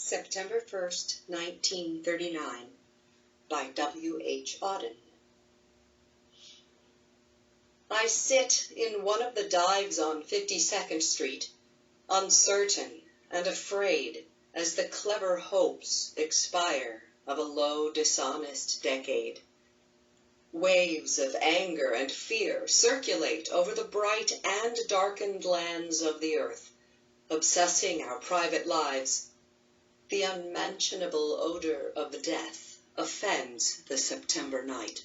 September 1st, 1939, by W.H. Auden. I sit in one of the dives on 52nd Street, uncertain and afraid as the clever hopes expire of a low, dishonest decade. Waves of anger and fear circulate over the bright and darkened lands of the earth, obsessing our private lives. The unmentionable odor of death offends the September night.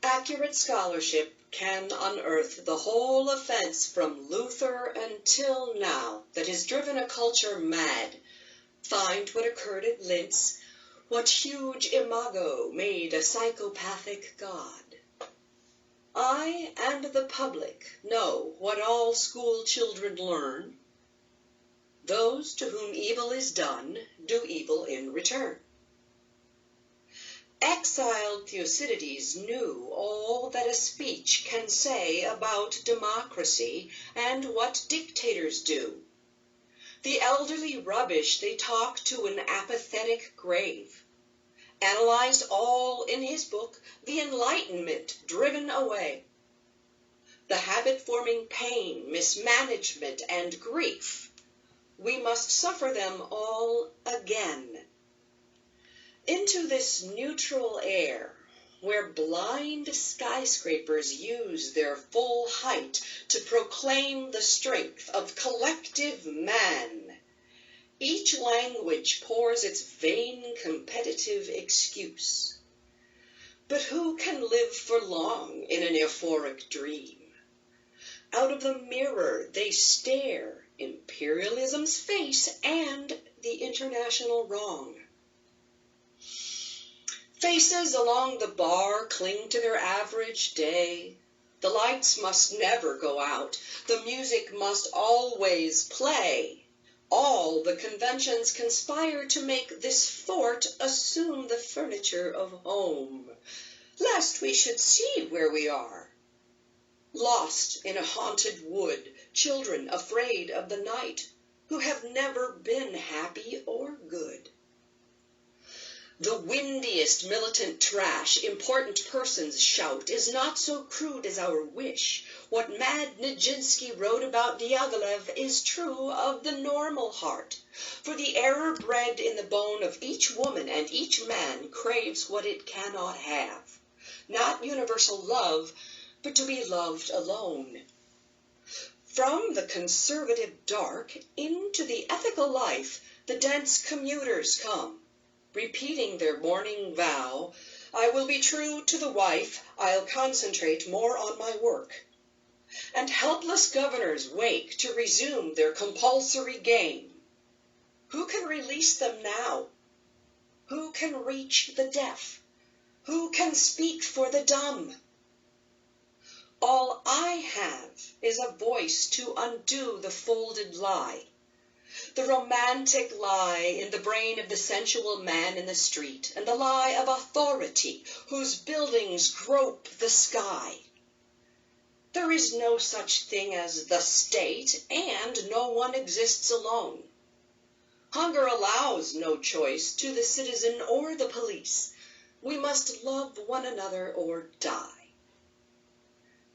Accurate scholarship can unearth the whole offense from Luther until now that has driven a culture mad, find what occurred at Linz, what huge imago made a psychopathic God. I and the public know what all school children learn. Those to whom evil is done do evil in return. Exiled Thucydides knew all that a speech can say about democracy and what dictators do. The elderly rubbish they talk to an apathetic grave. Analyzed all in his book, The Enlightenment Driven Away. The habit-forming pain, mismanagement, and grief. We must suffer them all again. Into this neutral air, where blind skyscrapers use their full height to proclaim the strength of collective man, each language pours its vain competitive excuse. But who can live for long in an euphoric dream? Out of the mirror they stare imperialism's face and the international wrong. Faces along the bar cling to their average day. The lights must never go out. The music must always play. All the conventions conspire to make this fort assume the furniture of home, lest we should see where we are. Lost in a haunted wood, children afraid of the night, who have never been happy or good. The windiest militant trash important persons shout is not so crude as our wish. What Mad Nijinsky wrote about Diaghilev is true of the normal heart. For the error bred in the bone of each woman and each man craves what it cannot have. Not universal love, but to be loved alone. From the conservative dark into the ethical life, the dense commuters come. Repeating their morning vow, I will be true to the wife, I'll concentrate more on my work. And helpless governors wake to resume their compulsory game. Who can release them now? Who can reach the deaf? Who can speak for the dumb? All I have is a voice to undo the folded lie. The romantic lie in the brain of the sensual man in the street, and the lie of authority whose buildings grope the sky. There is no such thing as the state, and no one exists alone. Hunger allows no choice to the citizen or the police. We must love one another or die.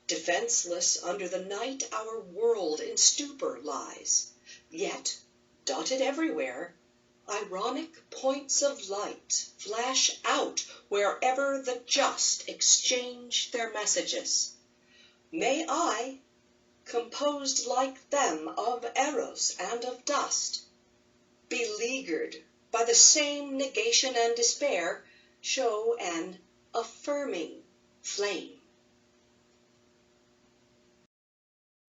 Defenseless under the night our world in stupor lies, yet dotted everywhere, ironic points of light flash out wherever the just exchange their messages. May I, composed like them of eros and of dust, beleaguered by the same negation and despair, show an affirming flame.